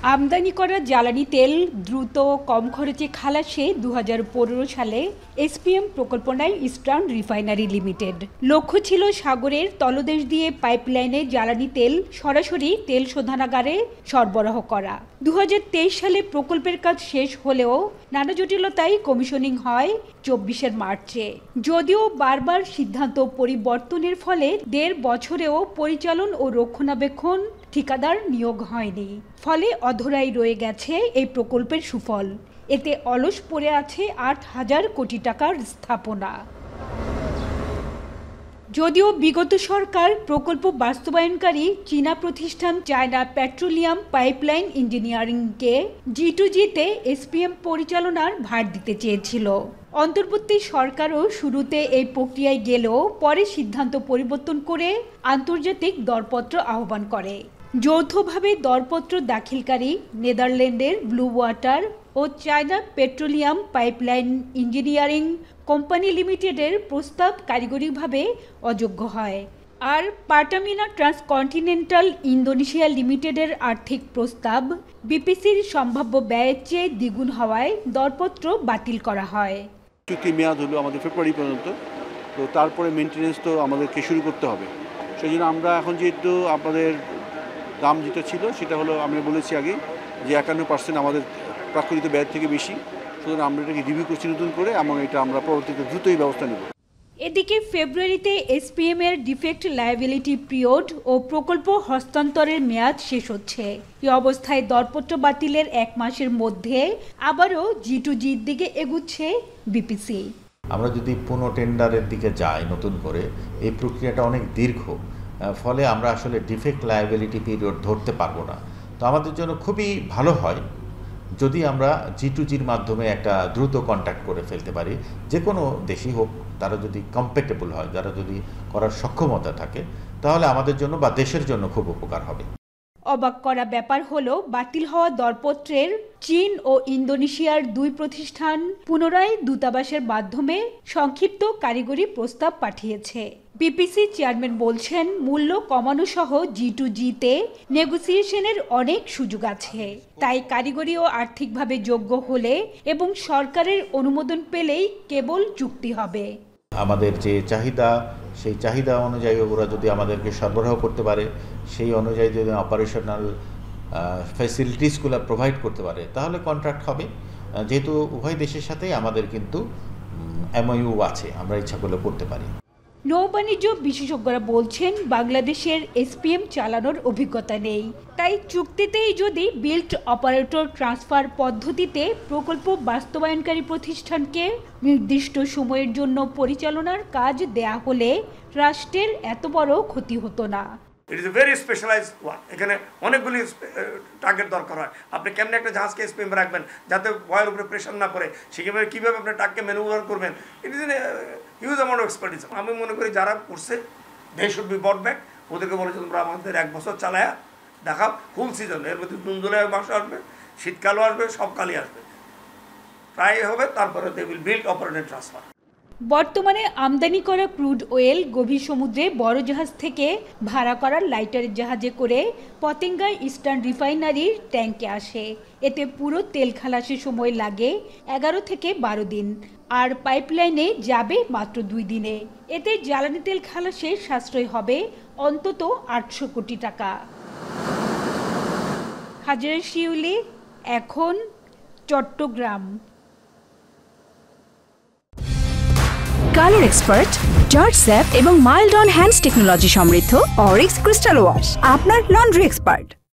আমদানি করা জ্বালানি তেল দ্রুত কম খরচে খালাসে 2015 সালে এসপিএম প্রকল্প নেয় ইস্টার্ন রিফাইনারি লিমিটেড। লক্ষ্য ছিল সাগরের তলদেশ দিয়ে পাইপলাইনে জ্বালানি তেল সরাসরি তেল শোধনাগারে সরবরাহ করা। 2023 সালে প্রকল্পের কাজ শেষ হলেও নানা জটিলতায় কমিশনিং হয় 24 মার্চে। যদিও বারবার সিদ্ধান্ত পরিবর্তনের ফলে 1.5 বছরেও পরিচালন ও রক্ষণাবেক্ষণ ঠিকাদার নিয়োগ হয়নি। ফলে অধরাই রয়ে গেছে এই প্রকল্পের সুফল। এতে অলস পড়ে আছে 8,000 কোটি টাকার স্থাপনা। যদিও বিগত সরকার প্রকল্প বাস্তবায়নকারী চীনা প্রতিষ্ঠান চায়না পেট্রোলিয়াম পাইপলাইন ইঞ্জিনিয়ারিংকে G2G-তে এসপিএম পরিচালনার ভার দিতে চেয়েছিল। অন্তর্বর্তী সরকারও শুরুতে এই প্রক্রিয়ায় গেলেও পরে সিদ্ধান্ত পরিবর্তন করে আন্তর্জাতিক দরপত্র আহ্বান করে। যৌথভাবে দরপত্র দাখিলকারী নেদারল্যান্ডের ব্লু ওয়াটার ও China petroleum pipeline engineering company লিমিটেডের প্রস্তাব কারিগরিভাবে অযোগ্য হয়। আর পার্টামিনা ট্রান্সকন্টিনেন্টাল ইন্দোনেশিয়া লিমিটেডের আর্থিক প্রস্তাব বিপিসির সম্ভাব্য ব্যয়ের চেয়ে দ্বিগুণ হওয়ায় দরপত্র বাতিল করা হয়। চুক্তির মেয়াদ হলো আমাদের ফেব্রুয়ারি পর্যন্ত, তো তারপরে মেনটেন্যান্স তো আমাদেরকে শুরু করতে হবে। সেই জন্য আমরা এখন যেহেতু আপনাদের দাম যেটা ছিল সেটা হলো, আমি বলেছি আগে যে 51% আমাদের প্রাকৃতিক ব্যয়ের থেকে বেশি, সুতরাং আমরা এটাকে রিভিউ করছি নতুন করে এবং এটা আমরা পরবর্তীতে দ্রুতই ব্যবস্থা নেব। এদিকে ফেব্রুয়ারিতে এসপিএম এর ডিফেক্ট লায়াবিলিটি পিরিয়ড ও প্রকল্প হস্তান্তরের মেয়াদ শেষ হচ্ছে। এই অবস্থায় দরপত্র বাতিলের 1 মাসের মধ্যে আবারও G2G'র দিকে এগুচ্ছে বিপিসি। আমরা যদি পুনঃ টেন্ডারের দিকে যাই নতুন করে, এই প্রক্রিয়াটা অনেক দীর্ঘ, ফলে আমরা আসলে ডিফেক্ট লায়াবিলিটি পিরিয়ড ধরতে পারবো না। তো আমাদের জন্য খুবই ভালো হয় যদি আমরা G2G'র মাধ্যমে একটা দ্রুত কন্ট্যাক্ট করে ফেলতে পারি। যে কোনো দেশই হোক, তারা যদি কম্পেটেবল হয়, যারা যদি করার সক্ষমতা থাকে, তাহলে আমাদের জন্য বা দেশের জন্য খুব উপকার হবে। অবাক করা ব্যাপার হলো, বাতিল হওয়া দরপত্রের চীন ও ইন্দোনেশিয়ার 2 প্রতিষ্ঠান পুনরায় দূতাবাসের মাধ্যমে সংক্ষিপ্ত কারিগরি প্রস্তাব পাঠিয়েছে। বিপিসি চেয়ারম্যান বলছেন, মূল্য কমানো সহ G2G'তে নেগোসিয়েশনের অনেক সুযোগ আছে। তাই কারিগরি ও আর্থিকভাবে যোগ্য হলে এবং সরকারের অনুমোদন পেলেই কেবল চুক্তি হবে। আমাদের যে চাহিদা, সেই চাহিদা অনুযায়ী ওরা যদি আমাদেরকে সরবরাহ করতে পারে, সেই অনুযায়ী যদি অপারেশনাল ফ্যাসিলিটিসগুলো প্রোভাইড করতে পারে, তাহলে কন্ট্রাক্ট হবে। যেহেতু উভয় দেশের সাথেই আমাদের কিন্তু MOU আছে, আমরা ইচ্ছা করলে করতে পারি। নৌবাণিজ্য বিশেষজ্ঞরা বলছেন, বাংলাদেশের এসপিএম চালানোর অভিজ্ঞতা নেই। তাই চুক্তিতেই যদি বিল্ট অপারেটর ট্রান্সফার পদ্ধতিতে প্রকল্প বাস্তবায়নকারী প্রতিষ্ঠানকে নির্দিষ্ট সময়ের জন্য পরিচালনার কাজ দেয়া হলে রাষ্ট্রের এত বড় ক্ষতি হতো না। It is a very specialised work. এখানে অনেকগুলি টার্গেট দরকার হয়। আপনি কেমন একটা জাহাজকে এসপিএম রাখবেন যাতে ওয়ার উপরে প্রেশার না পড়ে, সেভাবে কীভাবে আপনি টাককে ম্যানুভার করবেন, it is huge amount of expertise. আমি মনে করি যারা করছে they should be bought back. ওদেরকে বলেছে তোমরা আমাদের 1 বছর চালায়া দেখাও, ফুল সিজন। এর মধ্যে জুন জুলাই মাস আসবে, শীতকালও আসবে, সব কালই আসবে, প্রায় হবে। তারপরে they will build operator transfer. বর্তমানে আমদানি করা ক্রুড অয়েল গভীর সমুদ্রে বড় জাহাজ থেকে ভাড়া করা লাইটারের জাহাজে করে পতেঙ্গায় ইস্টার্ন রিফাইনারির ট্যাঙ্কে আসে। এতে পুরো তেল খালাসের সময় লাগে 11 থেকে 12 দিন, আর পাইপলাইনে যাবে মাত্র 2 দিনে। এতে জ্বালানি তেল খালাসে সাশ্রয় হবে অন্তত 800 কোটি টাকা। হাজারা শিউলি, এখন, চট্টগ্রাম। কালার এক্সপার্ট, জর্জ স্যাপ এবং মাইল্ড অন হ্যান্ডস টেকনোলজি সমৃদ্ধ অরিক্স ক্রিস্টাল ওয়াশ, আপনার লন্ড্রি এক্সপার্ট।